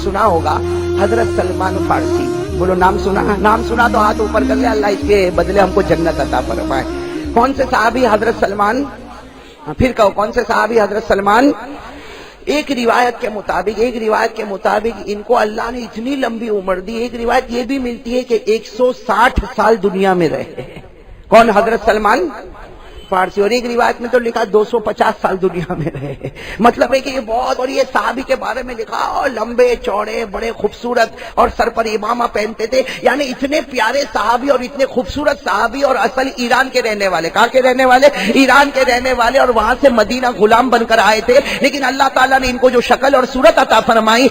سنا ہوگا حضرت سلمان فارسی. بولو نام سنا؟ نام سنا تو ہاتھ اوپر کر لے، اللہ اس کے بدلے ہم کو جنت عطا فرمائے. کون سے صحابی حضرت سلمان؟ پھر کہو کون سے صحابی حضرت سلمان؟ ایک روایت کے مطابق ان کو اللہ نے اتنی لمبی عمر دی. ایک روایت یہ بھی ملتی ہے کہ 160 سال دنیا میں رہے. کون؟ حضرت سلمان فارسی. اور ایک روایت میں تو لکھا 250 سال دنیا میں رہے. مطلب ہے کہ یہ بہت، اور یہ صحابی کے بارے میں لکھا اور لمبے چوڑے بڑے خوبصورت اور سر پر امامہ پہنتے تھے. یعنی اتنے پیارے صحابی اور اتنے خوبصورت صحابی، اور اصل ایران کے رہنے والے. کہاں کے رہنے والے؟ ایران کے رہنے والے، اور وہاں سے مدینہ غلام بن کر آئے تھے. لیکن اللہ تعالیٰ نے ان کو جو شکل اور صورت عطا فرمائی،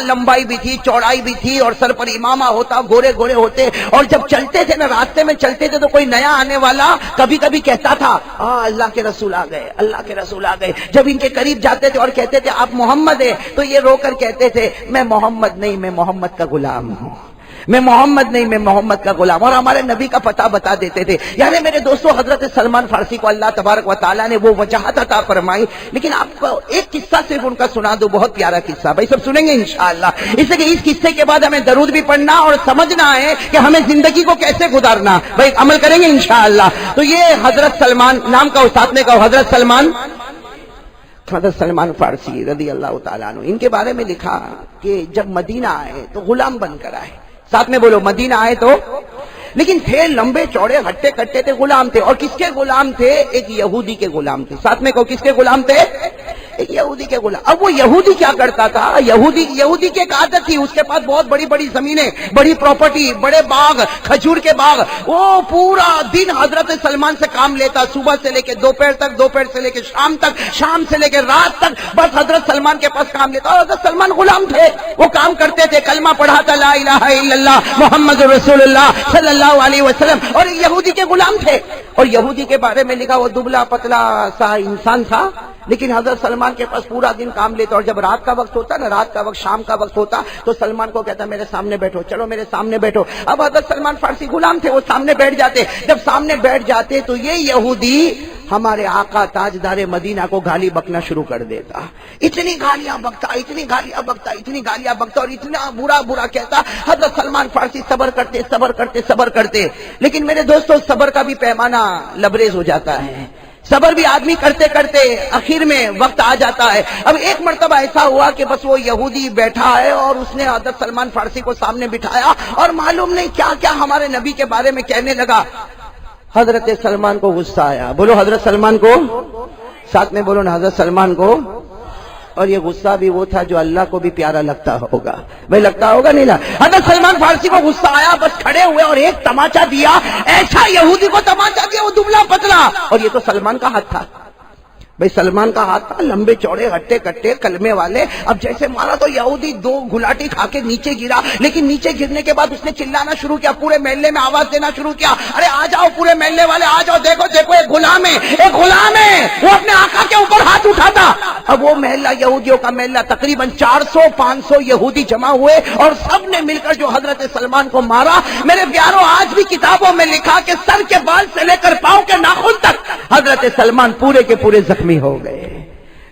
لمبائی بھی تھی، چوڑائی بھی تھی، اور سر پر امامہ ہوتا، گورے گورے ہوتے. اور جب چلتے تھے نا، راستے میں چلتے تھے تو کوئی نیا آنے والا کبھی کبھی کہتا تھا اللہ کے رسول آ گئے، اللہ کے رسول آ گئے. جب ان کے قریب جاتے تھے اور کہتے تھے آپ محمد ہیں، تو یہ رو کر کہتے تھے میں محمد نہیں، میں محمد کا غلام ہوں. میں محمد نہیں، میں محمد کا غلام. اور ہمارے نبی کا پتہ بتا دیتے تھے. یعنی میرے دوستو، حضرت سلمان فارسی کو اللہ تبارک و تعالیٰ نے وہ وجاہت عطا فرمائی. لیکن آپ کو ایک قصہ صرف ان کا سنا دو، بہت پیارا قصہ. بھائی سب سنیں گے انشاءاللہ. اس لیے اس قصے کے بعد ہمیں درود بھی پڑھنا اور سمجھنا ہے کہ ہمیں زندگی کو کیسے گزارنا. بھائی عمل کریں گے انشاءاللہ. تو یہ حضرت سلمان، نام کا استاد نے کہا حضرت سلمان فارسی رضی اللہ تعالیٰ عنہ. ان کے بارے میں لکھا کہ جب مدینہ آئے تو غلام بن کر آئے. ساتھ میں بولو، مدینہ آئے تو. لیکن تھے لمبے چوڑے ہٹے کٹے تھے، غلام تھے. اور کس کے غلام تھے؟ ایک یہودی کے غلام تھے. ساتھ میں کہو کس کے غلام تھے؟ ایک یہودی کے غلام. اب وہ یہودی کیا کرتا تھا؟ یہودی کی ایک عادت تھی، اس کے پاس بہت بڑی بڑی زمینیں، بڑی پراپرٹی، بڑے باغ، کھجور کے باغ. وہ پورا دن حضرت سلمان سے کام لیتا، صبح سے لے کے دوپہر تک، دوپہر سے لے کے شام تک، شام سے لے کے رات تک، بس حضرت سلمان کے پاس کام لیتا. اور حضرت سلمان غلام تھے، وہ کام کرتے تھے، کلمہ پڑھا تھا لا الہ الا اللہ محمد رسول اللہ صلی اللہ علیہ وسلم. اور یہودی کے غلام تھے. اور یہودی کے بارے میں لکھا وہ دبلا پتلا سا انسان تھا، لیکن حضرت سلمان کے پاس پورا دن کام لیتا. اور جب رات کا وقت ہوتا نا، رات کا وقت، شام کا وقت ہوتا، تو سلمان کو کہتا میرے سامنے بیٹھو، چلو میرے سامنے بیٹھو. اب حضرت سلمان فارسی غلام تھے، وہ سامنے بیٹھ جاتے. جب سامنے بیٹھ جاتے تو یہ یہودی ہمارے آقا تاجدار مدینہ کو گالی بکنا شروع کر دیتا. اتنی گالیاں بکتا، اتنی گالیاں بکتا، اتنی گالیاں بکتا، اور اتنا برا کہتا. حضرت سلمان فارسی صبر کرتے. لیکن میرے دوستو، صبر کا بھی پیمانہ لبریز ہو جاتا ہے. صبر بھی آدمی کرتے کرتے آخر میں وقت آ جاتا ہے. اب ایک مرتبہ ایسا ہوا کہ بس وہ یہودی بیٹھا ہے اور اس نے حضرت سلمان فارسی کو سامنے بٹھایا اور معلوم نہیں کیا کیا ہمارے نبی کے بارے میں کہنے لگا. حضرت سلمان کو غصہ آیا. بولو حضرت سلمان کو. ساتھ میں بولو نا حضرت سلمان کو. اور یہ غصہ بھی وہ تھا جو اللہ کو بھی پیارا لگتا ہوگا. بھائی لگتا ہوگا نہیں لگتا؟ حضرت سلمان فارسی کو غصہ آیا، بس کھڑے ہوئے اور ایک تماچا دیا. ایسا یہودی کو تماچا دیا، وہ دبلا پتلا. اور یہ تو سلمان کا ہاتھ تھا. بھئی سلمان کا ہاتھ تھا، لمبے چوڑے ہٹے کٹے کلمے والے. اب جیسے مارا تو یہودی دو گھلاٹی کھا کے نیچے گرا. لیکن نیچے گرنے کے بعد اس نے چلانا شروع کیا، پورے محلے میں آواز دینا شروع کیا، ارے آ جاؤ پورے محلے والے آ جاؤ، دیکھو دیکھو ایک غلام ہے. وہ اپنے آقا کے اوپر ہاتھ اٹھاتا. اب وہ محلہ یہودیوں کا محلہ، تقریباً 400-500 یہودی جمع ہوئے اور سب نے مل کر جو حضرت سلمان کو مارا. میرے پیاروں، آج بھی کتابوں میں لکھا کہ سر کے بال سے لے کر پاؤں کے ناخن تک حضرت سلمان پورے کے پورے زخمی ہو گئے.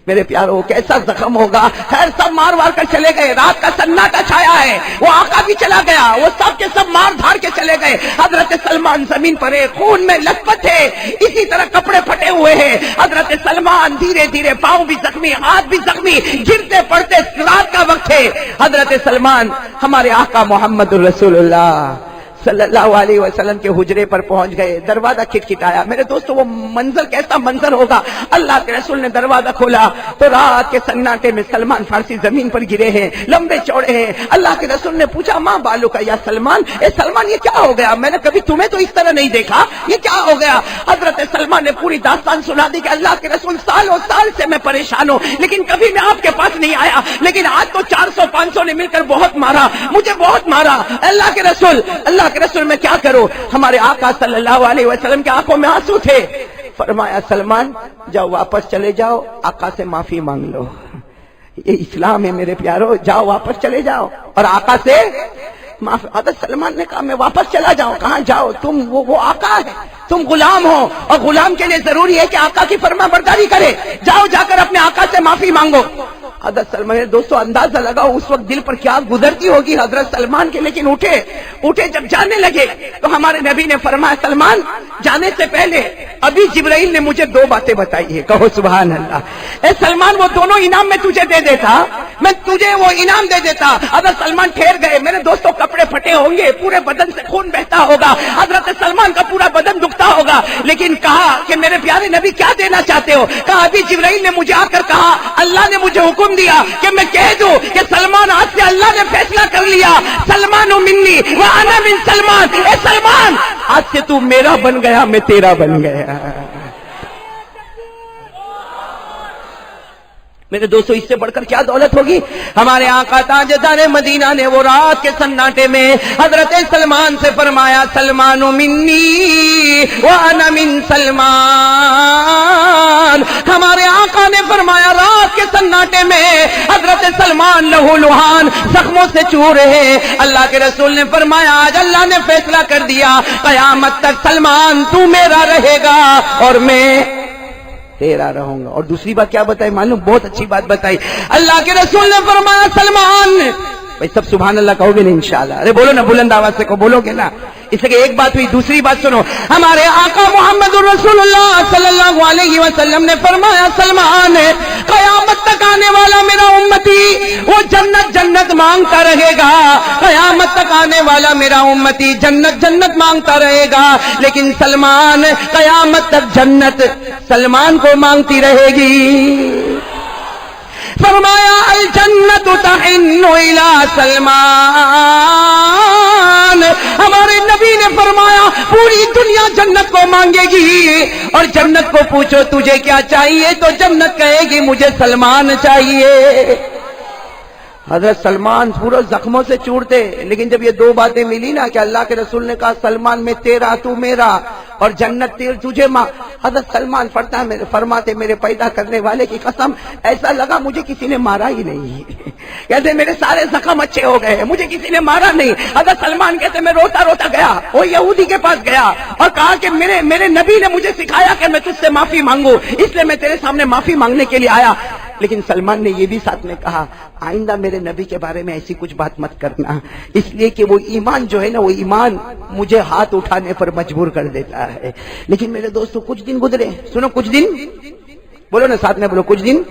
میرے پیاروں، کیسا زخم ہوگا. خیر سب مار کر چلے گئے. رات کا سناٹا چھایا ہے. وہ آقا بھی چلا گیا، وہ سب کے سب مار دھاڑ کے چلے گئے. حضرت سلمان زمین پر خون میں لت پت ہے، اسی طرح کپڑے پھٹے ہوئے ہیں. حضرت سلمان دھیرے دھیرے، پاؤں بھی زخمی، ہاتھ بھی زخمی، گرتے پڑتے. رات کا وقت ہے. حضرت سلمان ہمارے آقا محمد رسول اللہ صلی اللہ علیہ وسلم کے حجرے پر پہنچ گئے. دروازہ کھٹکھٹایا. میرے دوستو، وہ منظر کیسا منظر ہوگا. اللہ کے رسول نے دروازہ کھولا تو رات کے سناٹے میں سلمان فارسی زمین پر گرے ہیں، لمبے چوڑے ہیں. اللہ کے رسول نے پوچھا ماں بالو کا یا سلمان، اے سلمان یہ کیا ہو گیا؟ میں نے کبھی تمہیں تو اس طرح نہیں دیکھا، یہ کیا ہو گیا؟ حضرت سلمان نے پوری داستان سنا دی کہ اللہ کے رسول سالوں سال سے میں پریشان ہوں، لیکن کبھی میں آپ کے پاس نہیں آیا. لیکن آج تو 400-500 نے مل کر بہت مارا، مجھے بہت مارا. اللہ کے رسول میں کیا کروں؟ ہمارے آقا صلی اللہ علیہ وسلم کے آنکھوں میں آنسو تھے. فرمایا سلمان جاؤ واپس چلے جاؤ، آقا سے معافی مانگ لو. یہ اسلام ہے میرے پیارو. جاؤ واپس چلے جاؤ اور آقا سے معافی. حضرت سلمان نے کہا میں واپس چلا جاؤں؟ کہاں جاؤ تم، وہ آقا ہے. تم غلام ہو اور غلام کے لیے ضروری ہے کہ آقا کی فرما برداری کرے. جاؤ جا کر اپنے آقا سے معافی مانگو. حضرت سلمان دوستو اندازہ لگاؤ اس وقت دل پر کیا گزرتی ہوگی حضرت سلمان کے. لیکن اٹھے جب جانے لگے تو ہمارے نبی نے فرمایا سلمان جانے سے پہلے ابھی جبرائیل نے مجھے 2 باتیں بتائی ہے. کہو سبحان اللہ. اے سلمان وہ دونوں انعام میں تجھے دے دیتا, میں تجھے وہ انعام دے دیتا. حضرت سلمان ٹھہر گئے. میرے دوستوں کپڑے پھٹے ہوں گے, پورے بدن سے خون بہتا ہوگا, حضرت سلمان کا پورا بدن دکھتا ہوگا, لیکن کہا کہ میرے پیارے نبی کیا دینا چاہتے ہو؟ کہا ابھی جبرائیل نے مجھے آ کر کہا, اللہ نے مجھے حکم دیا کہ میں کہہ دوں کہ سلمان آج سے اللہ نے فیصلہ کر لیا, سلمان منی وانا من سلمان. اے سلمان آج سے تو میرا بن گیا, میں تیرا بن گیا. میرے دوستو اس سے بڑھ کر کیا دولت ہوگی؟ ہمارے آقا تاجدار مدینہ نے وہ رات کے سناٹے میں حضرت سلمان سے فرمایا سلمان منی وانا من سلمان. ہمارے آقا نے فرمایا رات کے سناٹے میں حضرت سلمان لہو لہان زخموں سے چور ہے. اللہ کے رسول نے فرمایا آج اللہ نے فیصلہ کر دیا قیامت تک سلمان تو میرا رہے گا اور میں تیرا رہوں گا. اور دوسری بات کیا بتائی معلوم؟ بہت اچھی بات بتائی. اللہ کے رسول نے فرمایا سلمان, بھائی سب سبحان اللہ کہو گے نا انشاءاللہ؟ ارے بولو نا, بلند آواز سے کہو, بولو گے نا؟ اس لیے ایک بات ہوئی. دوسری بات سنو, ہمارے آقا محمد رسول اللہ صلی اللہ علیہ وسلم نے فرمایا سلمان قیامت تک آنے والا میرا امتی وہ جنت جنت مانگتا رہے گا, قیامت تک آنے والا میرا امتی جنت جنت مانگتا رہے گا, لیکن سلمان قیامت تک جنت سلمان کو مانگتی رہے گی. فرمایا الجنت تحن الی سلمان. ہمارے نبی نے فرمایا پوری دنیا جنت کو مانگے گی, اور جنت کو پوچھو تجھے کیا چاہیے تو جنت کہے گی مجھے سلمان چاہیے. حضرت سلمان پورا زخموں سے چورتے, لیکن جب یہ 2 باتیں ملی نا کہ اللہ کے رسول نے کہا سلمان میں تیرا تو میرا اور جنت تجھے ماں, حضرت سلمان فرماتے میرے پیدا کرنے والے کی قسم ایسا لگا مجھے کسی نے مارا ہی نہیں. کہتے میرے سارے زخم اچھے ہو گئے, مجھے کسی نے مارا نہیں. حضرت سلمان کہتے میں روتا روتا گیا, وہ یہودی کے پاس گیا اور کہا کہ میرے نبی نے مجھے سکھایا کہ میں تجھ سے معافی مانگوں, اس لیے میں تیرے سامنے معافی مانگنے کے لیے آیا. لیکن سلمان نے یہ بھی ساتھ میں کہا آئندہ میرے نبی کے بارے میں ایسی کچھ بات مت کرنا, اس لیے کہ وہ ایمان جو ہے نا وہ ایمان مجھے ہاتھ اٹھانے پر مجبور کر دیتا ہے. لیکن میرے دوستو کچھ دن گزرے, سنو کچھ دن, بولو نا ساتھ میں بولو کچھ دن.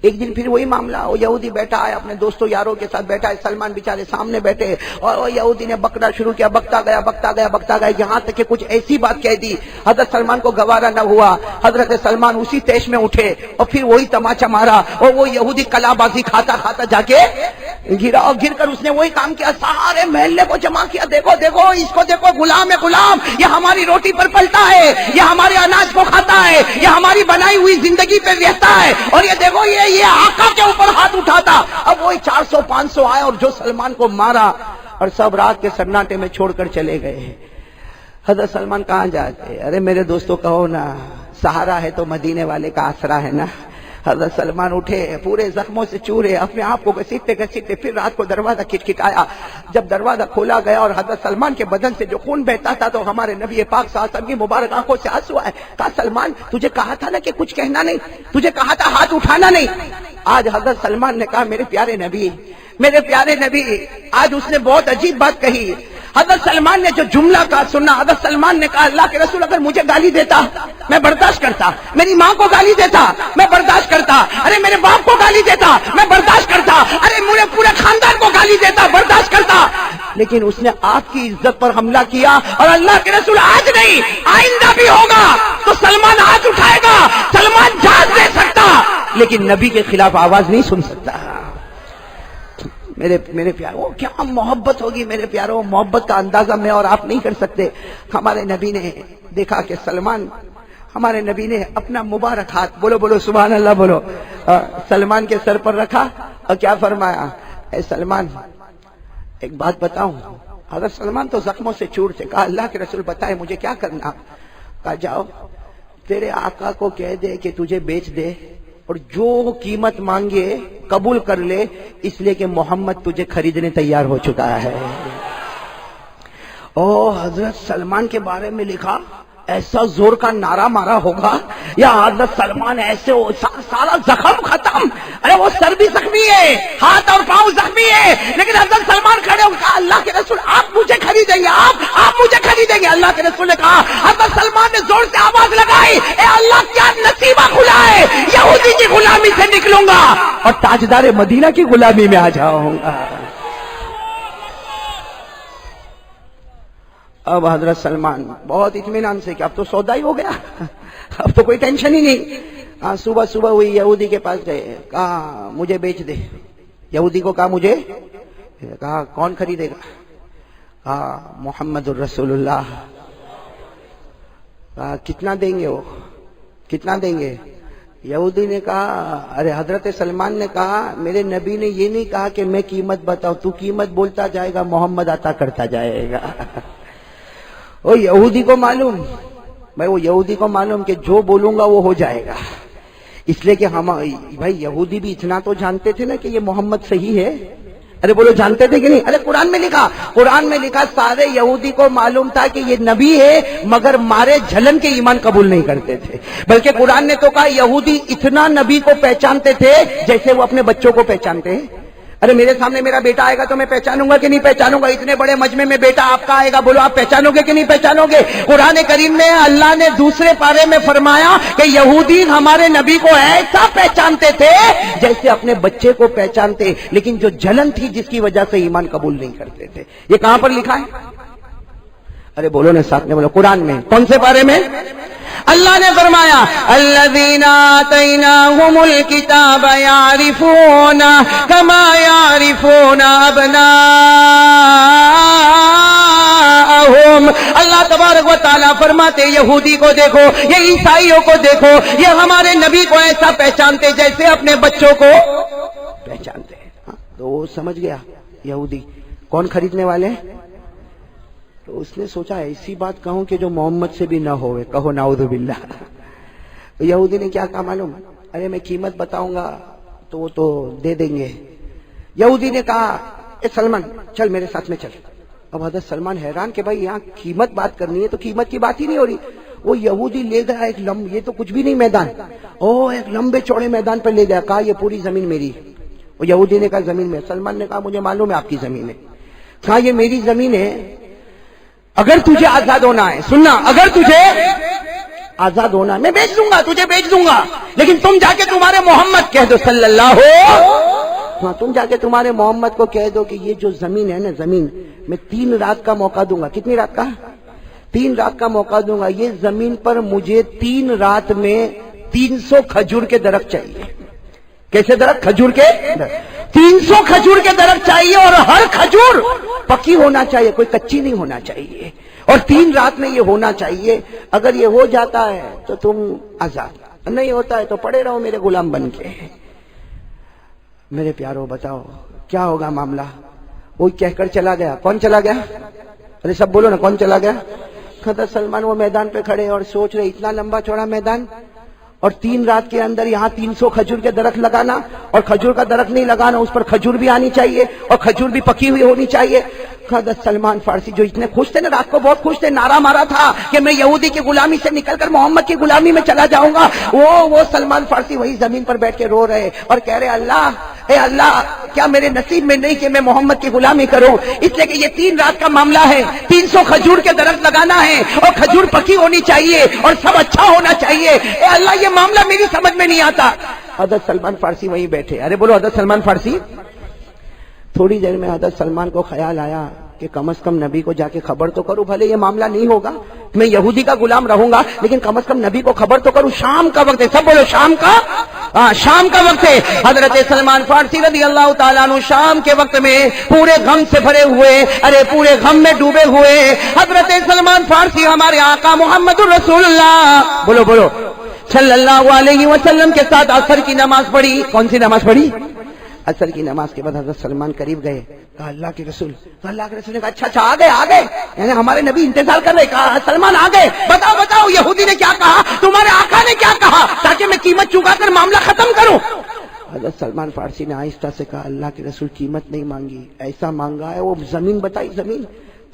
ایک دن پھر وہی معاملہ, وہ یہودی بیٹھا ہے اپنے دوستوں یاروں کے ساتھ بیٹھا ہے, سلمان بیچارے سامنے بیٹھے, اور وہ یہودی نے بکنا شروع کیا, بکتا گیا یہاں تک کہ کچھ ایسی بات کہہ دی حضرت سلمان کو گوارا نہ ہوا. حضرت سلمان اسی تیش میں اٹھے اور پھر وہی تماچا مارا, اور وہ یہودی کلا بازی کھاتا جا کے گرا, اور گر کر اس نے وہی کام کیا, سارے محلے کو جمع کیا, دیکھو اس کو دیکھو, غلام ہے غلام, یہ ہماری روٹی پر پلتا ہے, یہ ہمارے اناج کو کھاتا ہے, یہ ہماری بنائی ہوئی زندگی پہ رہتا ہے, اور یہ دیکھو یہ آقا کے اوپر ہاتھ اٹھاتا. اب وہی 400-500 آئے اور جو سلمان کو مارا, اور سب رات کے سناٹے میں چھوڑ کر چلے گئے. حضرت سلمان کہاں جاتے؟ ارے میرے دوستوں کہو نا سہارا ہے تو مدینے والے کا آسرا ہے نا. حضرت سلمان اٹھے پورے زخموں سے چورے, اپنے آپ کو گھسیٹتے پھر رات کو دروازہ کھٹکھٹایا. جب دروازہ کھولا گیا اور حضرت سلمان کے بدن سے جو خون بہتا تھا تو ہمارے نبی پاک صلی اللہ علیہ وسلم کی مبارک آنکھوں سے آنسو آئے. کہا سلمان تجھے کہا تھا نا کہ کچھ کہنا نہیں, تجھے کہا تھا ہاتھ اٹھانا نہیں. آج حضرت سلمان نے کہا میرے پیارے نبی, آج اس نے بہت عجیب بات کہی. حضرت سلمان نے جو جملہ کہا سننا, حضرت سلمان نے کہا اللہ کے رسول اگر مجھے گالی دیتا میں برداشت کرتا, میری ماں کو گالی دیتا میں برداشت کرتا, ارے میرے باپ کو گالی دیتا میں برداشت کرتا, ارے مجھے پورے خاندان کو گالی دیتا برداشت کرتا, لیکن اس نے آپ کی عزت پر حملہ کیا. اور اللہ کے رسول آج نہیں آئندہ بھی ہوگا تو سلمان ہاتھ اٹھائے گا, سلمان جان دے سکتا لیکن نبی کے خلاف آواز نہیں سن سکتا. میرے پیاروں کیا محبت ہوگی میرے پیاروں, محبت کا اندازہ میں اور آپ نہیں کر سکتے. ہمارے نبی نے دیکھا کہ سلمان, ہمارے نبی نے اپنا مبارک ہاتھ, بولو سبحان اللہ بولو, سلمان کے سر پر رکھا اور کیا فرمایا, اے سلمان ایک بات بتاؤں. حضرت سلمان تو زخموں سے چور تھے. کہا اللہ کے رسول بتائے مجھے کیا کرنا. کہا جاؤ تیرے آقا کو کہہ دے کہ تجھے بیچ دے اور جو قیمت مانگے قبول کر لے, اس لیے کہ محمد تجھے خریدنے تیار ہو چکا ہے. او حضرت سلمان کے بارے میں لکھا ایسا زور کا نعرہ مارا ہوگا یا حضرت سلمان ایسے سارا زخم ختم. ارے وہ سر بھی زخمی ہے, ہاتھ اور پاؤں زخمی ہے, لیکن حضرت سلمان کھڑے ہو کہا اللہ کے رسول آپ مجھے خریدیں گے, آپ مجھے خریدیں گے. اللہ کے رسول نے کہا, حضرت سلمان نے زور سے آواز لگائی, اے اللہ کیا نصیبہ کھلا ہے, یہودی کی غلامی سے نکلوں گا اور تاجدار مدینہ کی غلامی میں آ جاؤں گا. اب حضرت سلمان بہت اطمینان سے کہ اب تو سودا ہی ہو گیا, اب تو کوئی ٹینشن ہی نہیں. صبح صبح ہوئی, یہودی کے پاس گئے, کہا مجھے بیچ دے. یہودی کو کہا مجھے, کہا کون خریدے گا, کہا محمد الرسول اللہ. کہا کتنا دیں گے, وہ کتنا دیں گے. یہودی نے کہا ارے حضرت سلمان نے کہا میرے نبی نے یہ نہیں کہا کہ میں قیمت بتاؤں, تو قیمت بولتا جائے گا, محمد عطا کرتا جائے گا. وہ یہودی کو معلوم, بھائی وہ یہودی کو معلوم کہ جو بولوں گا وہ ہو جائے گا, اس لیے کہ ہم بھائی یہودی بھی اتنا تو جانتے تھے نا کہ یہ محمد صحیح ہے. ارے بولو جانتے تھے کہ نہیں؟ ارے قرآن میں لکھا سارے یہودی کو معلوم تھا کہ یہ نبی ہے, مگر مارے جھلن کے ایمان قبول نہیں کرتے تھے. بلکہ قرآن نے تو کہا یہودی اتنا نبی کو پہچانتے تھے جیسے وہ اپنے بچوں کو پہچانتے ہیں. ارے میرے سامنے میرا بیٹا آئے گا تو میں پہچانوں گا کہ نہیں پہچانوں گا؟ اتنے بڑے مجمع میں بیٹا آپ کا آئے گا, بولو آپ پہچانو گے کہ نہیں پہچانو گے؟ قرآن کریم میں اللہ نے دوسرے پارے میں فرمایا کہ یہودی ہمارے نبی کو ایسا پہچانتے تھے جیسے اپنے بچے کو پہچانتے, لیکن جو جلن تھی جس کی وجہ سے ایمان قبول نہیں کرتے تھے. یہ کہاں پر لکھا ہے؟ ارے بولو نا ساتھ میں بولو, قرآن میں کون سے پارے میں؟ اللہ نے فرمایا الذین آتیناہم الکتاب یعرفون کما یعرفون ابناءہم. اللہ تبارک و تعالیٰ فرماتے یہودی کو دیکھو, یہ عیسائیوں کو دیکھو, یہ ہمارے نبی کو ایسا پہچانتے جیسے اپنے بچوں کو پہچانتے ہیں. تو وہ سمجھ گیا یہودی کون خریدنے والے ہیں. تو اس نے سوچا ایسی بات کہوں کہ جو محمد سے بھی نہ ہوئے, کہو نعوذ باللہ. تو یہودی نے کیا کہا معلوم؟ ارے میں قیمت بتاؤں گا تو وہ تو دے دیں گے. یہودی نے کہا اے سلمان چل میرے ساتھ میں چل. اب حضرت سلمان حیران کہ بھائی یہاں قیمت بات کرنی ہے تو قیمت کی بات ہی نہیں ہو رہی. وہ یہودی لے گیا ایک یہ تو کچھ بھی نہیں میدان, ایک لمبے چوڑے میدان پر لے گیا, کہا یہ پوری زمین میری. وہ یہودی نے کہا زمین میں. سلمان نے کہا مجھے معلوم ہے آپ کی زمین ہے. کہا یہ میری زمین ہے, اگر تجھے آزاد ہونا ہے, سننا, اگر تجھے آزاد ہونا ہے میں بیچ دوں گا, تجھے بیچ دوں گا, لیکن تم جا کے تمہارے محمد کہہ دو صلی اللہ ہو, تم جا کے تمہارے محمد کو کہہ دو کہ یہ جو زمین ہے نا, زمین میں 3 رات کا موقع دوں گا. کتنی رات کا؟ 3 رات کا موقع دوں گا. یہ زمین پر مجھے 3 رات میں 300 کھجور کے درخت چاہیے. کیسے درخت؟ کھجور کے 300 کھجور کے درخت چاہیے, اور ہر کھجور پکی ہونا چاہیے, کوئی کچی نہیں ہونا چاہیے, اور 3 رات میں یہ ہونا چاہیے. اگر یہ ہو جاتا ہے تو تم آزاد, نہیں ہوتا ہے تو پڑے رہو میرے غلام بن کے. میرے پیارو بتاؤ کیا ہوگا معاملہ؟ وہ کہہ کر چلا گیا. کون چلا گیا؟ ارے سب بولو نا, کون چلا گیا؟ حضرت سلمان وہ میدان پہ کھڑے اور سوچ رہے اتنا لمبا چوڑا میدان, اور 3 رات کے اندر یہاں 300 کھجور کے درخت لگانا, اور کھجور کا درخت نہیں لگانا, اس پر کھجور بھی آنی چاہیے اور کھجور بھی پکی ہوئی ہونی چاہیے. حضرت سلمان فارسی جو اتنے خوش تھے نا, رات کو بہت خوش تھے, نعرہ مارا تھا کہ میں یہودی کی غلامی سے نکل کر محمد کی غلامی میں چلا جاؤں گا. وہ سلمان فارسی وہی زمین پر بیٹھ کے رو رہے اور کہہ رہے اللہ, اے اللہ کیا میرے نصیب میں نہیں کہ میں محمد کی غلامی کروں, اس لیے کہ یہ 3 رات کا معاملہ ہے, 300 کھجور کے درخت لگانا ہے, اور کھجور پکی ہونی چاہیے, اور سب اچھا ہونا چاہیے. اے اللہ یہ معاملہ میری سمجھ میں نہیں آتا. حضرت سلمان فارسی وہیں بیٹھے. ارے بولو حضرت سلمان فارسی. تھوڑی دیر میں حضرت سلمان کو خیال آیا کہ کم از کم نبی کو جا کے خبر تو کروں, بھلے یہ معاملہ نہیں ہوگا, میں یہودی کا غلام رہوں گا, لیکن کم از کم نبی کو خبر تو کروں. شام کا وقت ہے, سب بولو شام کا, شام کا وقت ہے. حضرت سلمان فارسی رضی اللہ تعالیٰ عنہ شام کے وقت میں پورے غم سے بھرے ہوئے, ارے پورے غم میں ڈوبے ہوئے, حضرت سلمان فارسی ہمارے آقا محمد الرسول اللہ بولو بولو صلی اللہ علیہ وسلم کے ساتھ عصر کی نماز پڑھی. کون سی نماز پڑھی؟ عصر کی نماز کے بعد حضرت سلمان قریب گئے, کہا اللہ کے رسول. اللہ کے رسول نے کہا اچھا آ گئے, یعنی ہمارے نبی انتظار کر رہے. کہا سلمان آ گئے, بتاؤ یہودی نے کیا کہا, تمہارے آقا نے کیا کہا, تاکہ میں قیمت چکا کر معاملہ ختم کروں. حضرت سلمان فارسی نے آہستہ سے کہا اللہ کے رسول قیمت نہیں مانگی, ایسا مانگا ہے وہ زمین بتائی, زمین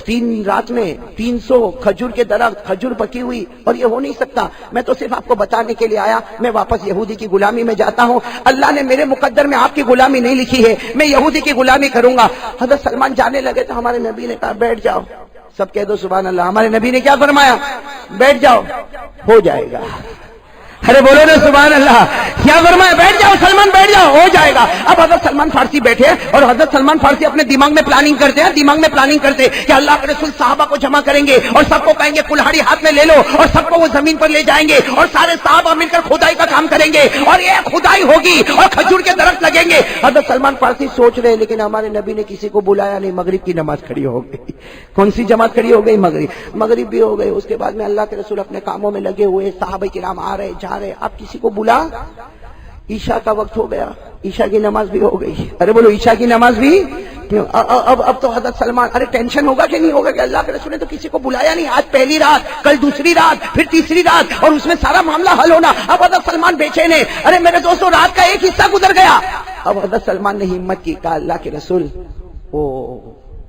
3 رات میں 300 کھجور کے درخت، کھجور پکی ہوئی، اور یہ ہو نہیں سکتا. میں تو صرف آپ کو بتانے کے لیے آیا، میں واپس یہودی کی غلامی میں جاتا ہوں. اللہ نے میرے مقدر میں آپ کی غلامی نہیں لکھی ہے، میں یہودی کی غلامی کروں گا. حضرت سلمان جانے لگے تو ہمارے نبی نے کہا بیٹھ جاؤ. سب کہہ دو سبحان اللہ. ہمارے نبی نے کیا فرمایا؟ بیٹھ جاؤ، ہو جائے گا. ارے بولو نا سبحان اللہ. کیا فرمایا؟ بیٹھ جاؤ سلمان، بیٹھ جاؤ، ہو جائے گا. اب حضرت سلمان فارسی بیٹھے اور حضرت سلمان فارسی اپنے دماغ میں پلاننگ کرتے ہیں کہ اللہ کے رسول صحابہ کو جمع کریں گے اور سب کو کہیں گے کلہاڑی ہاتھ میں لے لو، اور سب کو وہ زمین پر لے جائیں گے اور سارے صحابہ مل کر کھدائی کا کام کریں گے اور یہ کھدائی ہوگی اور کھجور کے درخت لگیں گے. حضرت سلمان فارسی سوچ رہے، لیکن ہمارے نبی نے کسی کو بلایا نہیں. مغرب کی نماز کھڑی ہو گئی. کون سی جماعت کھڑی ہو گئی؟ مغرب بھی ہو گئی. اس کے بعد میں اللہ کے رسول اپنے کاموں میں لگے ہوئے، صحابہ کرام آ رہے جا رہے. آپ کسی کو بلا، عشاء کا وقت ہو گیا، عشاء کی نماز بھی ہو گئی. ارے بولو عشاء کی نماز بھی. اب تو حضرت سلمان، ارے ٹینشن ہوگا کہ نہیں ہوگا کہ اللہ کے رسول نے تو کسی کو بلایا نہیں. آج پہلی رات، کل دوسری رات، پھر تیسری رات، اور اس میں سارا معاملہ حل ہونا. اب حضرت سلمان بیچین ہے. ارے میرے دوستوں، رات کا ایک حصہ گزر گیا. اب حضرت سلمان نے ہمت کی، کہا اللہ کے رسول وہ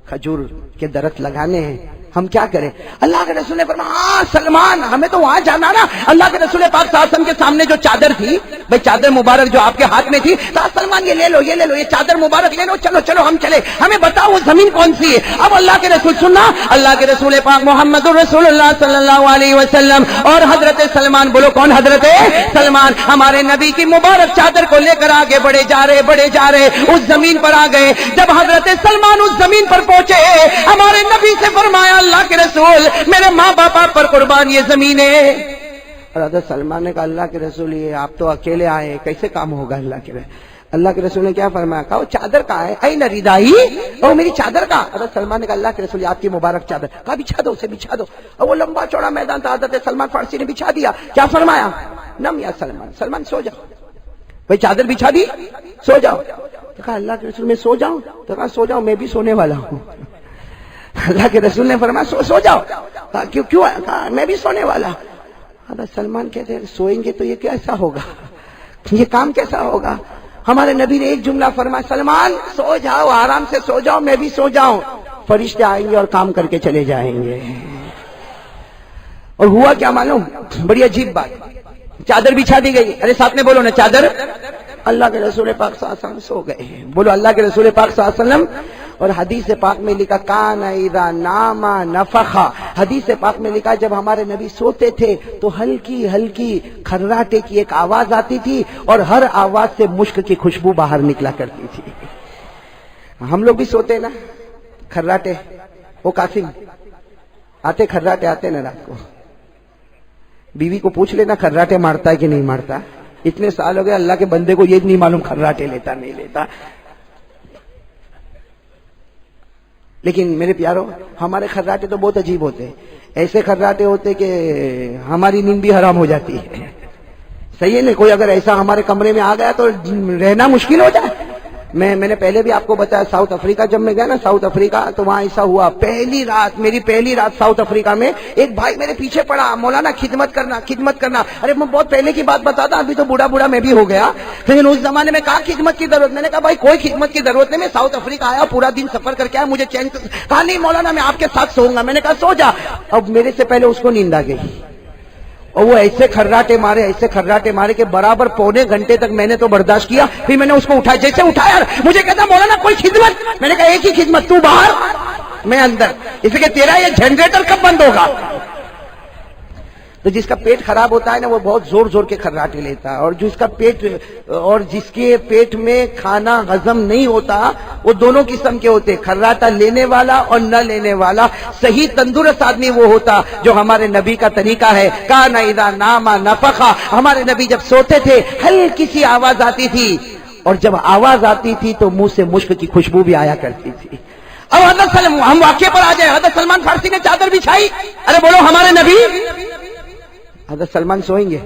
کھجور کے درخت لگانے ہیں، ہم کیا کریں؟ اللہ کے رسول نے فرمایا ہاں سلمان، ہمیں تو وہاں جانا نا. اللہ کے رسول پاک صلی اللہ علیہ وسلم کے سامنے جو چادر تھی، بھائی چادر مبارک جو آپ کے ہاتھ میں تھی، سلمان یہ لے لو، یہ چادر مبارک لے لو، چلو ہم چلے، ہمیں بتاؤ وہ زمین کون سی ہے. اب اللہ کے رسول سننا، اللہ کے رسول پاک محمد رسول اللہ صلی اللہ علیہ وسلم اور حضرت سلمان، بولو کون؟ حضرت سلمان ہمارے نبی کی مبارک چادر کو لے کر آگے بڑھے جا رہے اس زمین پر آ گئے. جب حضرت سلمان اس زمین پر پہنچے، ہمارے نبی سے فرمایا اللہ کے رسول میرے ماں باپ پر قربان یہ زمین ہے. اور حضرت سلمان نے کہا اللہ کے رسول یہ آپ تو اکیلے آئے، کیسے کام ہوگا؟ اللہ کے رسول نے کیا فرمایا؟ کہا وہ چادر کہاں ہے؟ این ردائی، وہ میری چادر کا. حضرت سلمان نے کہا اللہ کے رسول آپ کی مبارک چادر. کہا بچھا دو، اسے بچھا دو. اور وہ لمبا چوڑا میدان تھا، حضرت سلمان فارسی نے بچھا دیا. کیا فرمایا؟ نم یا سلمان سو جاؤ. بھائی چادر بچھا دی، سو جاؤ. تو کہا اللہ کے رسول میں سو جاؤں؟ تو کہا سو جاؤ، میں بھی سونے والا ہوں. اللہ کے رسول نے فرمایا سو جاؤ. کہا کیوں؟ کہا میں بھی سونے والا. حضرت سلمان کہتے ہیں سوئیں گے تو یہ کیسا ہوگا، یہ کام کیسا ہوگا؟ ہمارے نبی نے ایک جملہ فرمایا سلمان سو جاؤ، آرام سے سو جاؤ، میں بھی سو جاؤں، فرشتے آئیں گے اور کام کر کے چلے جائیں گے. اور ہوا کیا معلوم؟ بڑی عجیب بات، چادر بچھا دی گئی. ارے ساتھ میں بولو نا چادر. اللہ کے رسول پاک صلی اللہ علیہ وسلم سو گئے. بولو اللہ کے رسول پاک صلی اللہ علیہ وسلم. اور حدیث پاک میں لکھا کان اذا نام نفخا. حدیث پاک میں لکھا جب ہمارے نبی سوتے تھے تو ہلکی ہلکی کھراٹے کی ایک آواز آتی تھی اور ہر آواز سے مشک کی خوشبو باہر نکلا کرتی تھی. ہم لوگ بھی سوتے نا کھراٹے. وہ قاسم آتے کھراٹے آتے نا رات کو، بیوی کو پوچھ لینا کھراٹے مارتا ہے کہ نہیں مارتا. اتنے سال ہو گئے اللہ کے بندے کو یہ نہیں معلوم کھراٹے لیتا نہیں لیتا. لیکن میرے پیارو ہمارے کھراٹے تو بہت عجیب ہوتے ہیں. ایسے کھراٹے ہوتے کہ ہماری نیند بھی حرام ہو جاتی ہے. صحیح ہے نا؟ کوئی اگر ایسا ہمارے کمرے میں آ گیا تو رہنا مشکل ہو جائے. میں نے پہلے بھی آپ کو بتایا ساؤتھ افریقہ جب میں گیا نا ساؤتھ افریقہ تو وہاں ایسا ہوا. میری پہلی رات ساؤتھ افریقہ میں ایک بھائی میرے پیچھے پڑا، مولانا خدمت کرنا. ارے میں بہت پہلے کی بات بتاتا، ابھی تو بوڑھا میں بھی ہو گیا، لیکن اس زمانے میں کہا خدمت کی ضرورت. میں نے کہا بھائی کوئی خدمت کی ضرورت نہیں، میں ساؤتھ افریقہ آیا، پورا دن سفر کر کے آیا، مجھے چین. کہا نہیں مولانا میں آپ کے ساتھ سوؤں گا. میں نے کہا سو جا. اب میرے سے پہلے اس کو نیند آ گئی اور وہ ایسے کھراٹے مارے کہ برابر پونے گھنٹے تک میں نے تو برداشت کیا. پھر میں نے اس کو اٹھایا، جیسے اٹھایا مجھے کہتا مولانا کوئی خدمت. میں نے کہا ایک ہی خدمت، تو باہر میں اندر، اس لیے کہ تیرا یہ جنریٹر کب بند ہوگا. تو جس کا پیٹ خراب ہوتا ہے نا وہ بہت زور کے کھراٹے لیتا ہے، اور جس کے پیٹ میں کھانا ہضم نہیں ہوتا وہ دونوں قسم کے ہوتے، کھراٹا لینے والا اور نہ لینے والا. صحیح تندرست آدمی وہ ہوتا جو ہمارے نبی کا طریقہ ہے. کان اذا نام نفخا. ہمارے نبی جب سوتے تھے ہلکی سی آواز آتی تھی، اور جب آواز آتی تھی تو منہ سے مشک کی خوشبو بھی آیا کرتی تھی. اب حضرت ہم واقعے پر آ جائیں. حضرت سلمان فارسی نے چادر بچھائی. ارے بولو ہمارے نبی. حضرت سلمان سوئیں گے.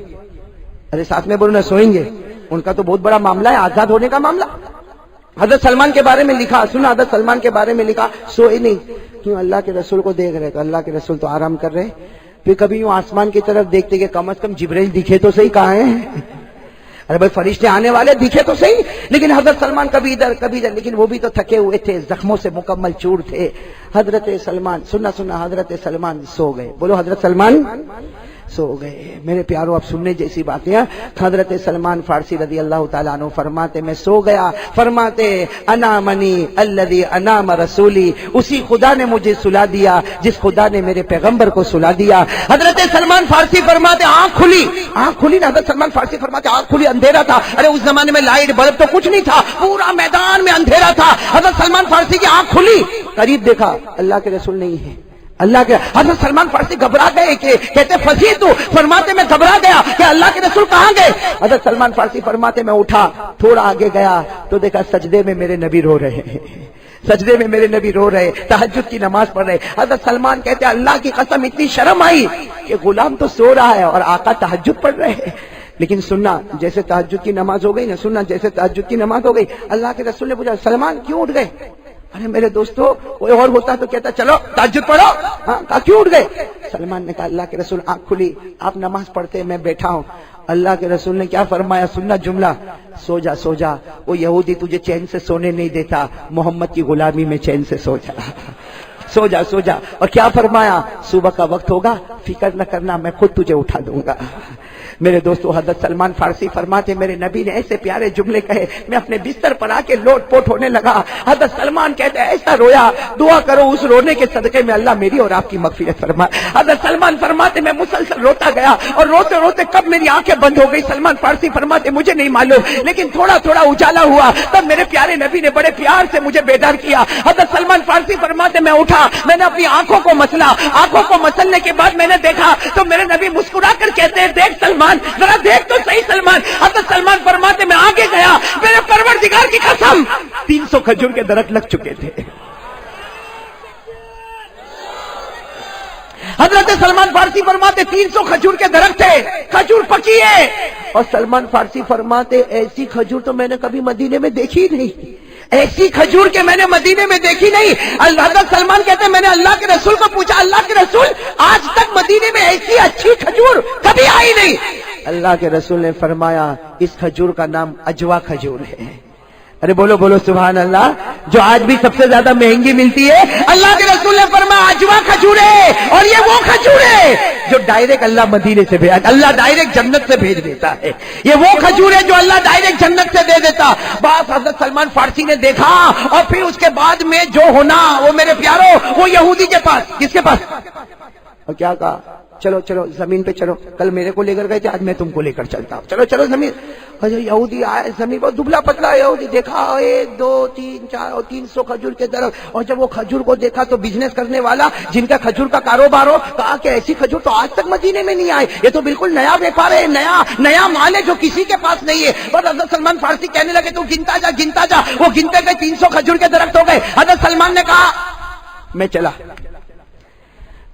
ارے ساتھ میں بولو نا سوئیں گے. ان کا تو بہت بڑا معاملہ ہے، آزاد ہونے کا معاملہ. حضرت سلمان کے بارے میں لکھا، سنا حضرت سلمان کے بارے میں لکھا سوئے نہیں. کیوں؟ اللہ کے رسول کو دیکھ رہے تو اللہ کے رسول تو آرام کر رہے. پھر کبھی یوں آسمان کی طرف دیکھتے کہ کم از کم جبرائیل دکھے تو صحیح، کہاں ہے. ارے بھائی فرشتے آنے والے دکھے تو صحیح، لیکن حضرت سلمان کبھی ادھر کبھی ادھر، لیکن وہ بھی تو تھکے ہوئے تھے، زخموں سے مکمل چور تھے۔ حضرت سلمان سننا حضرت سلمان سو گئے، بولو حضرت سلمان سو گئے۔ میرے پیارو اب سننے جیسی باتیں ہیں۔ حضرت سلمان فارسی رضی اللہ تعالیٰ عنہ فرماتے میں سو گیا، فرماتے انامنی الذی انام رسولی، اسی خدا نے مجھے سلا دیا جس خدا نے میرے پیغمبر کو سلا دیا۔ حضرت سلمان فارسی فرماتے آنکھ کھلی نا، حضرت سلمان فارسی فرماتے آنکھ کھلی، اندھیرا تھا، ارے اس زمانے میں لائٹ بلب تو کچھ نہیں تھا، پورا میدان میں اندھیرا تھا۔ حضرت سلمان فارسی کی آنکھ کھلی، قریب دیکھا اللہ کے رسول نہیں ہے، اللہ کے حضرت سلمان فارسی گھبرا گئے کہ کہتے فصیح تو، فرماتے میں گھبرا گیا کہ اللہ کے رسول کہاں گئے؟ حضرت سلمان فارسی فرماتے میں اٹھا، تھوڑا آگے گیا تو دیکھا سجدے میں میرے نبی رو رہے ہیں، سجدے میں میرے نبی رو رہے، تہجد کی نماز پڑھ رہے۔ حضرت سلمان کہتے اللہ کی قسم اتنی شرم آئی کہ غلام تو سو رہا ہے اور آقا تہجد پڑھ رہے ہیں۔ لیکن سننا جیسے تہجد کی نماز ہو گئی نا، سننا جیسے تہجد کی نماز ہو گئی، اللہ کے رسول نے پوچھا سلمان کیوں اٹھ گئے؟ ارے میرے دوستو کوئی اور ہوتا تو کہتا چلو تہجد پڑھو، ہاں کہا کیوں اٹھ گئے؟ سلمان نے کہا اللہ کے رسول آنکھ کھلی، آپ نماز پڑھتے میں بیٹھا ہوں، اللہ کے رسول نے کیا فرمایا؟ سننا جملہ، سو جا، وہ یہودی تجھے چین سے سونے نہیں دیتا، محمد کی غلامی میں چین سے سو جا۔ اور کیا فرمایا؟ صبح کا وقت ہوگا فکر نہ کرنا، میں خود تجھے اٹھا دوں گا۔ میرے دوستو حضرت سلمان فارسی فرماتے میرے نبی نے ایسے پیارے جملے کہے، میں اپنے بستر پر آ کے لوٹ پوٹ ہونے لگا۔ حضرت سلمان کہتے ہیں ایسا رویا، دعا کرو اس رونے کے صدقے میں اللہ میری اور آپ کی مغفرت فرمائے۔ حضرت سلمان فرماتے میں مسلسل روتا گیا اور روتے روتے کب میری آنکھیں بند ہو گئی سلمان فارسی فرماتے مجھے نہیں معلوم، لیکن تھوڑا تھوڑا اجالا ہوا، تب میرے پیارے نبی نے بڑے پیار سے مجھے بیدار کیا۔ حضرت سلمان فارسی فرماتے میں اٹھا، میں نے اپنی آنکھوں کو مسلا، آنکھوں کو مسلنے کے بعد میں نے دیکھا تو میرے نبی مسکرا کر کہتے ہیں دیکھ سلمان، ذرا دیکھ تو صحیح سلمان۔ حضرت سلمان فرماتے میں آگے گیا، میرے پروردگار کی قسم 300 کھجور کے درخت لگ چکے تھے۔ حضرت سلمان فارسی فرماتے 300 کھجور کے درخت تھے، کھجور پکی ہے، اور سلمان فارسی فرماتے ایسی کھجور تو میں نے کبھی مدینے میں دیکھی نہیں، ایسی کھجور کے میں نے مدینے میں دیکھی نہیں۔ حضرت سلمان کہتے ہیں میں نے اللہ کے رسول کو پوچھا اللہ کے رسول آج تک مدینے میں ایسی اچھی کھجور کبھی آئی نہیں۔ اللہ کے رسول نے فرمایا اس کھجور کا نام اجوا کھجور ہے۔ ارے بولو سبحان اللہ، جو آج بھی سب سے زیادہ مہنگی ملتی ہے، اللہ کے رسول نے فرمایا اجوا کھجور ہے، اور یہ وہ کھجور ہے جو ڈائریکٹ اللہ مدینے سے اللہ ڈائریکٹ جنت سے بھیج دیتا ہے، یہ وہ کھجور ہے جو اللہ ڈائریکٹ جنت سے دے دیتا۔ بس حضرت سلمان فارسی نے دیکھا، اور پھر اس کے بعد میں جو ہونا وہ میرے پیارو وہ یہودی کے پاس، کس کے پاس؟ اور کیا کہا چلو زمین پہ چلو، کل میرے کو لے کر گئے تھے آج میں تم کو لے کر چلتا ہوں، چلو زمین۔ یہودی آئے زمین پر، دبلا پتلا یہودی، دیکھا 1 2 3 4 اور 300 کھجور کے درخت، اور جب وہ کھجور کو دیکھا تو بزنس کرنے والا جن کا کھجور کا کاروبار ہو کہا کہ ایسی کھجور تو آج تک مدینے میں نہیں آئے، یہ تو بالکل نیا بیپار ہے، نیا مال ہے جو کسی کے پاس نہیں ہے۔ اور حضرت سلمان فارسی کہنے لگے تو گنتا جا، وہ گنتے گئے 300 کھجور کے درخت ہو گئے۔ حضرت سلمان نے کہا میں چلا،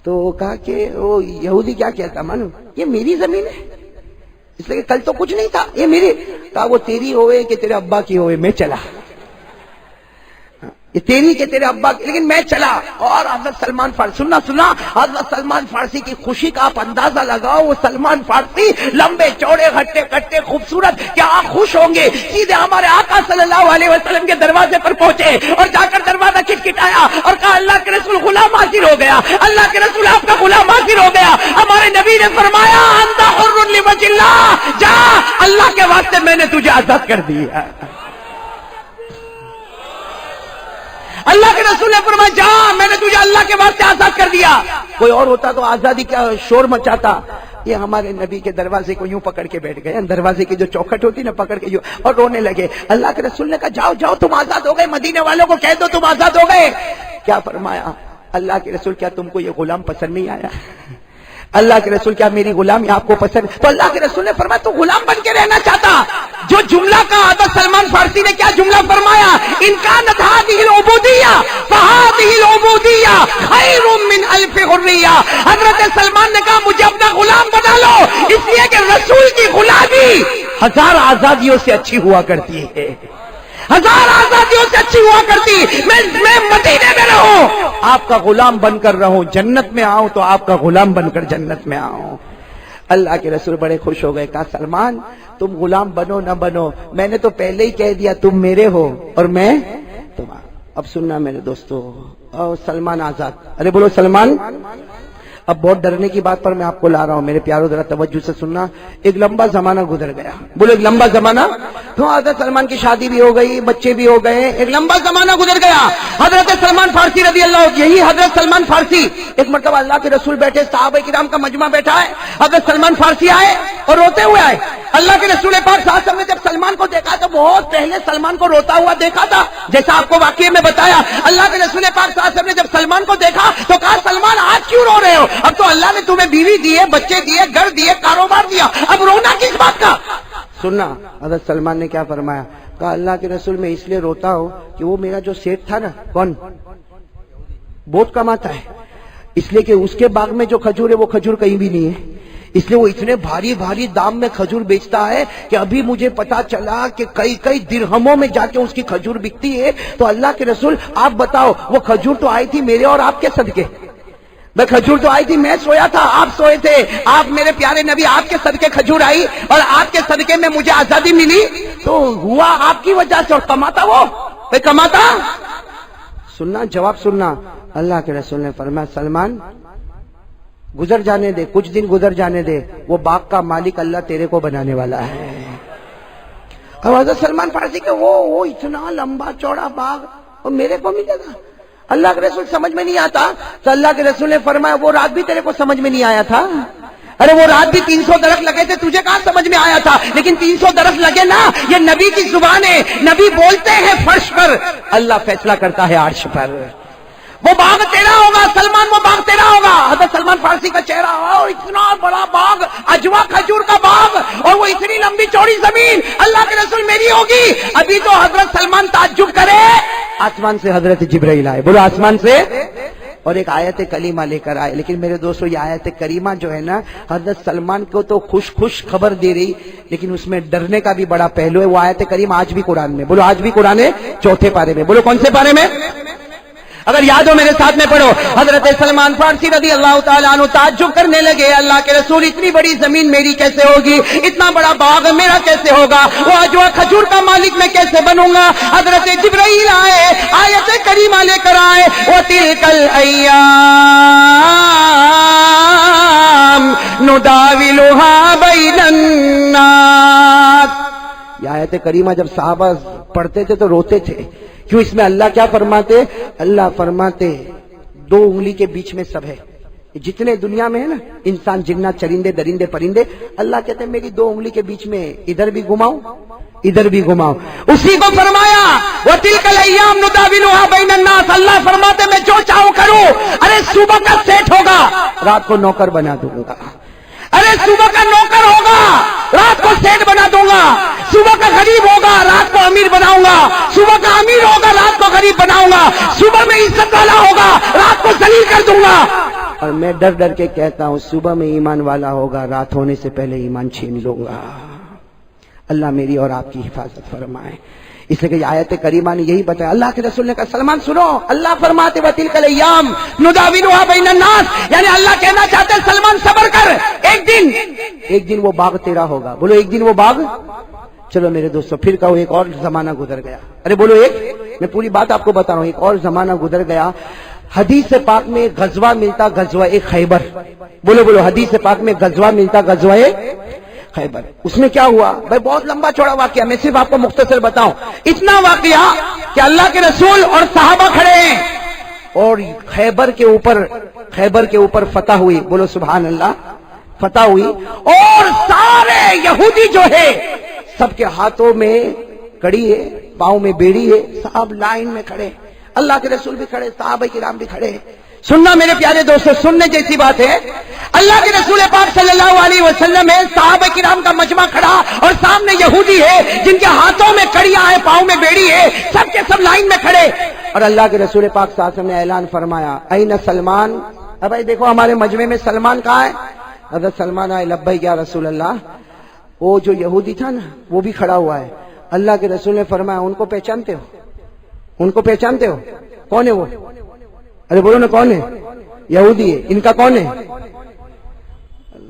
تو کہا کہ وہ یہودی کیا کہتا مانو یہ میری زمین ہے، اس لیے کل تو کچھ نہیں تھا، یہ میری، کہا وہ تیری ہوئے کہ تیرے ابا کی ہوئے میں چلا، یہ تیری کہ تیرے ابا کی، لیکن میں چلا۔ اور حضرت سلمان فارسی سننا حضرت سلمان فارسی کی خوشی کا آپ اندازہ لگاؤ، وہ سلمان فارسی لمبے چوڑے ہٹے کٹے خوبصورت، کیا آپ خوش ہوں گے، سیدھے ہمارے آقا صلی اللہ علیہ وسلم کے دروازے پر پہنچے اور جا کر دروازہ کھٹکھٹایا اور کہا اللہ کے رسول غلام حاضر ہو گیا، اللہ کے رسول آپ کا غلام حاضر ہو گیا۔ ہمارے نبی نے فرمایا انت حر لوجه اللہ، جا اللہ کے واسطے میں نے تجھے آزاد کر دیا۔ اللہ کے رسول نے فرمایا جا میں نے تجھے اللہ کے واسطے آزاد کر دیا۔ کوئی اور ہوتا تو آزادی کا شور مچاتا، یہ ہمارے نبی کے دروازے کو یوں پکڑ کے بیٹھ گئے، دروازے کی جو چوکھٹ ہوتی نا پکڑ کے یوں، اور رونے لگے۔ اللہ کے رسول نے کہا جاؤ تم آزاد ہو گئے، مدینے والوں کو کہہ دو تم آزاد ہو گئے۔ کیا فرمایا اللہ کے رسول کیا تم کو یہ غلام پسند نہیں آیا؟ اللہ کے رسول کیا میری غلامی آپ کو پسند؟ تو اللہ کے رسول نے فرمایا تو غلام بن کے رہنا چاہتا، جو جملہ کا حضرت سلمان فارسی نے کیا جملہ فرمایا، ان کانت هذه العبودیہ فهذه العبودیہ خیر من الف حریہ۔ حضرت سلمان نے کہا مجھے اپنا غلام بنا لو، اس لیے کہ رسول کی غلامی 1000 آزادیوں سے اچھی ہوا کرتی ہے، 1000 آزادیوں سے اچھی ہوا کرتی۔ میں مدینے میں رہوں آپ کا غلام بن کر رہوں، جنت میں آؤں تو آپ کا غلام بن کر جنت میں آؤں۔ اللہ کے رسول بڑے خوش ہو گئے، کہا سلمان تم غلام بنو نہ بنو، میں نے تو پہلے ہی کہہ دیا تم میرے ہو اور میں تمہارا۔ اب سننا میرے دوستو، سلمان آزاد، ارے بولو سلمان۔ اب بہت ڈرنے کی بات پر میں آپ کو لا رہا ہوں میرے پیاروں، ذرا توجہ سے سننا۔ ایک لمبا زمانہ گزر گیا، بولو ایک لمبا زمانہ، تو حضرت سلمان کی شادی بھی ہو گئی، بچے بھی ہو گئے، ایک لمبا زمانہ گزر گیا۔ حضرت سلمان فارسی رضی اللہ عنہ، یہی حضرت سلمان فارسی، ایک مرتبہ اللہ کے رسول بیٹھے، صحابہ کرام کا مجمع بیٹھا ہے، حضرت سلمان فارسی آئے اور روتے ہوئے آئے۔ اللہ کے رسول پاک صلی اللہ علیہ وسلم نے جب سلمان کو دیکھا تو بہت پہلے سلمان کو روتا ہوا دیکھا تھا، جیسا آپ کو واقعے میں بتایا۔ اللہ کے رسول پاک صلی اللہ علیہ وسلم نے جب سلمان کو دیکھا تو کہا سلمان آج کیوں رو رہے ہو؟ اب تو اللہ نے تمہیں بیوی دیے، بچے دیے، گھر دیے، کاروبار دیا، اب رونا کس بات کا؟ سننا حضرت سلمان نے کیا فرمایا، کہا اللہ کے رسول میں اس لیے روتا ہوں کہ وہ میرا جو سیٹ تھا نا، کون بہت کماتا ہے، اس لیے کہ اس کے باغ میں جو کھجور ہے وہ کھجور کہیں بھی نہیں ہے، اس لیے وہ اتنے بھاری بھاری دام میں کھجور بیچتا ہے کہ ابھی مجھے پتا چلا کہ کئی کئی درہموں میں جا کے اس کی کھجور بکتی ہے۔ تو اللہ کے رسول آپ بتاؤ، وہ کھجور تو آئی تھی میرے اور آپ کے صدقے، میں کھجور تو آئی تھی، میں سویا تھا آپ سوئے تھے، آپ میرے پیارے نبی، آپ کے صدقے کھجور آئی اور آپ کے صدقے میں مجھے آزادی ملی، تو ہوا آپ کی وجہ سے، اور کماتا وہ کماتا۔ سننا جواب سننا، اللہ کے رسول نے فرمایا سلمان گزر جانے دے، کچھ دن گزر جانے دے، وہ باغ کا مالک اللہ تیرے کو بنانے والا ہے۔ اب حضرت سلمان فارسی کہ وہ اتنا لمبا چوڑا باغ وہ میرے کو ملے گا، اللہ کے رسول سمجھ میں نہیں آتا۔ تو اللہ کے رسول نے فرمایا وہ رات بھی تیرے کو سمجھ میں نہیں آیا تھا، ارے وہ رات بھی 300 درخت لگے تھے، تجھے کہاں سمجھ میں آیا تھا؟ لیکن 300 درخت لگے نا، یہ نبی کی زبان ہے، نبی بولتے ہیں فرش پر، اللہ فیصلہ کرتا ہے عرش پر۔ وہ باغ تیرا ہوگا سلمان، وہ باغ تیرا ہوگا۔ حضرت سلمان فارسی کا چہرہ، اور اتنا بڑا باغ، اجوا کھجور کا باغ، اور وہ اتنی لمبی چوڑی زمین، اللہ کے رسول میری ہوگی۔ ابھی تو حضرت سلمان تعجب کرے، آسمان سے حضرت جبرائیل آئے، بولو آسمان سے، اور ایک آیت کریمہ لے کر آئے۔ لیکن میرے دوستو یہ آیت کریمہ جو ہے نا، حضرت سلمان کو تو خوش خبر دے رہی، لیکن اس میں ڈرنے کا بھی بڑا پہلو ہے۔ وہ آیت کریمہ آج بھی قرآن میں، بولو آج بھی قرآن ہے، چوتھے پارے میں، بولو کون سے پارے میں؟ اگر یاد ہو میرے ساتھ میں پڑھو۔ حضرت سلمان فارسی رضی اللہ تعالیٰ عنہ تعجب کرنے لگے، اللہ کے رسول اتنی بڑی زمین میری کیسے ہوگی، اتنا بڑا باغ میرا کیسے ہوگا، وہ اجوا کھجور کا مالک میں کیسے بنوں گا؟ حضرت جبرائیل آئے، آیت کریمہ لے کر آئے، وَتِلْكَ الْأَيَّامُ نُدَاوِلُهَا بَيْنَ النَّاسِ۔ یہ آیت کریمہ جب صحابہ پڑھتے تھے تو روتے تھے، کیوں؟ اس میں اللہ کیا فرماتے؟ اللہ فرماتے دو انگلی کے بیچ میں سب ہے، جتنے دنیا میں ہے نا انسان، جنات، چرندے، درندے، پرندے، اللہ کہتے ہیں میری دو انگلی کے بیچ میں ادھر بھی گھماؤ ادھر بھی گھماؤ۔ اسی کو فرمایا وَتِلْكَ الْأَيَّامُ نُدَاوِلُهَا بَيْنَ النَّاسِ، اللہ فرماتے میں جو چاہوں کروں، ارے صبح کا سیٹ ہوگا رات کو نوکر بنا دوں گا، ارے صبح کا نوکر ہوگا رات کو سیٹ بنا دوں گا، صبح کا غریب ہوگا رات کو امیر بناؤں گا، صبح کا امیر ہوگا رات کو غریب بناؤں گا، صبح میں عزت والا ہوگا رات کو ذلیل کر دوں گا۔ اور میں ڈر ڈر کے کہتا ہوں صبح میں ایمان والا ہوگا رات ہونے سے پہلے ایمان چھین لوں گا۔ اللہ میری اور آپ کی حفاظت فرمائے۔ اس لیے کہ آیت کریمہ نے یہی بتایا۔ اللہ کے رسول نے کہا سلمان سنو، اللہ فرماتے وَتِلْكَ الْأَيَّامُ نُدَاوِلُهَا بَيْنَ النَّاسِ، یعنی اللہ کہنا چاہتے ہیں سلمان صبر کر، ایک دن وہ باغ تیرا ہوگا، بولو ایک دن وہ باغ۔ چلو میرے دوستو پھر کہو ایک اور زمانہ گزر گیا، ارے بولو ایک، میں پوری بات آپ کو بتا رہا ہوں، ایک اور زمانہ گزر گیا۔ حدیث پاک میں غزوہ ملتا، غزوہ خیبر، بولو حدیث پاک میں غزوہ ملتا، غزوہ خیبر۔ اس میں کیا ہوا بھائی، بہت لمبا چوڑا واقعہ، میں صرف آپ کو مختصر بتاؤں۔ اتنا واقعہ کہ اللہ کے رسول اور صحابہ کھڑے ہیں اور خیبر کے اوپر فتح ہوئی، بولو سبحان اللہ، فتح ہوئی، اور سارے یہودی جو ہے سب کے ہاتھوں میں کڑی ہے، پاؤں میں بیڑی ہے، صاحب لائن میں کھڑے، اللہ کے رسول بھی کھڑے، صحابہ کرام بھی کھڑے۔ سننا میرے پیارے دوستو، سننے جیسی بات ہے، اللہ کے رسول پاک صلی اللہ علیہ وسلم ہے، صحابہ کرام کا مجمع کھڑا اور سامنے یہودی ہے جن کے ہاتھوں میں کڑیاں ہیں، پاؤں میں بیڑی ہے، سب کے سب لائن میں کھڑے، اور اللہ کے رسول پاک صلی اللہ علیہ وسلم نے اعلان فرمایا این سلمان، اب بھائی دیکھو ہمارے مجمع میں سلمان کہاں ہے؟ حضرت سلمان آئے، لبیک یا رسول اللہ، وہ جو یہودی تھا نا وہ بھی کھڑا ہوا ہے۔ اللہ کے رسول نے فرمایا ان کو پہچانتے ہو؟ ان کو پہچانتے ہو؟ کون ہے وہ؟ ارے بولو نا کون ہے؟ یہودی ہے، ان کا کون ہے؟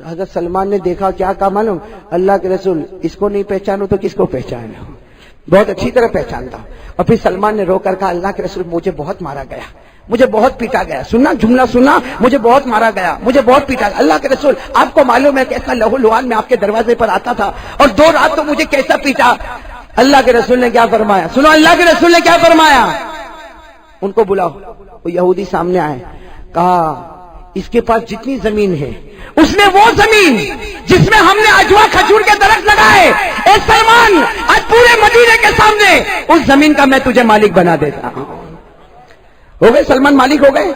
حضرت سلمان نے دیکھا، کیا کہا معلوم؟ اللہ کے رسول اس کو نہیں پہچانو تو کس کو پہچانو؟ بہت اچھی طرح پہچانتا ہوں۔ اور پھر سلمان نے رو کر کہا، اللہ کے رسول مجھے بہت مارا گیا، مجھے بہت پیٹا گیا۔ سننا جملہ سننا، مجھے بہت مارا گیا، مجھے بہت پیٹا گیا۔ اللہ کے رسول آپ کو معلوم ہے کیسا لہو لہان میں آپ کے دروازے پر آتا تھا، اور 2 رات تو مجھے کیسا پیٹا۔ اللہ کے رسول نے کیا فرمایا؟ سنو اللہ کے رسول نے کیا فرمایا؟ ان کو بلاؤ۔ وہ یہودی سامنے آئے، کہا اس کے پاس جتنی زمین ہے، اس نے وہ زمین جس میں ہم نے اجوا کھجور کے درخت لگائے، اے سلمان آج پورے مدینے کے سامنے اس زمین کا میں تجھے مالک بنا دیتا ہوں۔ ہو گئے سلمان مالک ہو گئے۔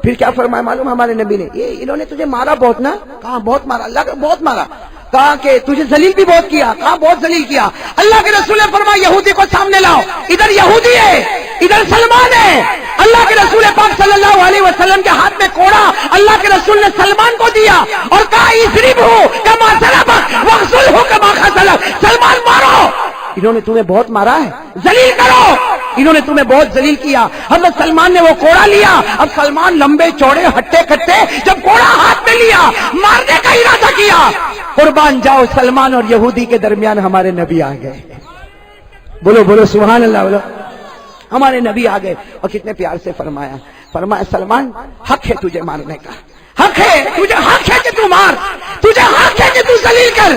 پھر کیا فرمایا معلوم ہمارے نبی نے؟ یہ انہوں نے تجھے مارا بہت نا؟ کہاں بہت مارا، اللہ کا بہت مارا۔ کہا کہ تجھے ذلیل بھی بہت کیا، کہاں بہت ذلیل کیا۔ اللہ کے رسول نے فرمایا یہودی کو سامنے لاؤ، ادھر یہودی ہے ادھر سلمان ہے۔ اللہ کے رسول پاک صلی اللہ علیہ وسلم کے ہاتھ میں کوڑا اللہ کے رسول نے سلمان کو دیا اور کہا اضربہ کما ضربک واغسلہ کما غسلک، سلمان مارو، انہوں نے تمہیں بہت مارا ہے، ذلیل کرو، انہوں نے تمہیں بہت ذلیل کیا۔ حضرت سلمان نے وہ کوڑا لیا۔ اب سلمان لمبے چوڑے ہٹے کٹے، جب کوڑا ہاتھ میں لیا مارنے کا ارادہ کیا، قربان جاؤ سلمان اور یہودی کے درمیان ہمارے نبی آ گئے۔ بولو بولو سبحان اللہ بولو۔ ہمارے نبی آ گئے اور کتنے پیار سے فرمایا سلمان حق ہے تجھے مارنے کا، حق ہے تجھے، حق ہے کہ تو مار، تجھے حق ہے کہ تو ذلیل کر،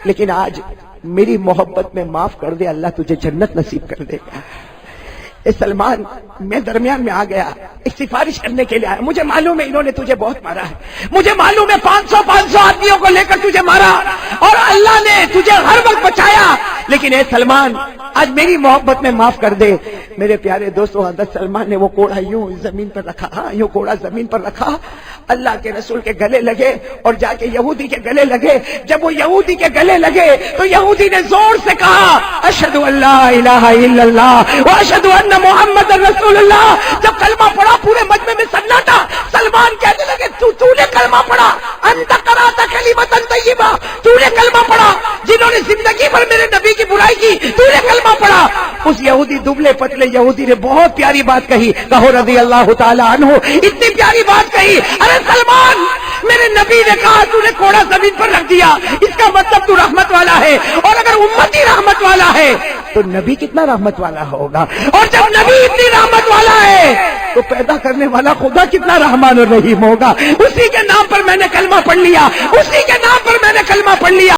لیکن آج میری محبت میں معاف کر دے، اللہ تجھے جنت نصیب کر دے گا۔ اے سلمان میں درمیان میں آ گیا، ایک سفارش کرنے کے لیے آیا، مجھے معلوم ہے انہوں نے تجھے بہت مارا ہے، مجھے معلوم ہے 500 آدمیوں کو لے کر تجھے مارا اور اللہ نے تجھے ہر وقت بچایا، لیکن اے سلمان آج میری محبت میں معاف کر دے۔ میرے پیارے دوستو حضرت سلمان نے وہ کوڑا یوں زمین پر رکھا، ہاں یوں کوڑا زمین پر رکھا، اللہ کے رسول کے گلے لگے اور جا کے یہودی کے گلے لگے۔ جب وہ یہودی کے گلے لگے تو یہودی نے زور سے کہا اشہد ان لا الہ الا اللہ واشہد ان محمد رسول اللہ۔ جب کلمہ پڑھا پورے مجمع میں سناٹا، سلمان کہنے لگے تو نے کلمہ پڑھا، انت قرأت کلمۃ طیبہ، تو نے کلمہ پڑھا، جنہوں نے زندگی بھر میرے نبی کی برائی کی تو نے کلمہ پڑھا۔ اس یہودی دبلے پتلے یہودی نے بہت پیاری بات کہی، کہو رضی اللہ تعالی عنہ، اتنی پیاری بات کہی، ارے سلمان میرے نبی نے کہا تو نے کوڑا زمین پر رکھ دیا، اس کا مطلب تو رحمت والا ہے، اور اگر امتی رحمت والا ہے تو نبی کتنا رحمت والا ہوگا، اور جب نبی اتنی رحمت والا ہے تو پیدا کرنے والا خدا کتنا رحمان اور رحیم ہوگا۔ اسی کے نام پر میں نے کلمہ پڑھ لیا، اسی کے نام پر میں نے کلمہ پڑھ لیا۔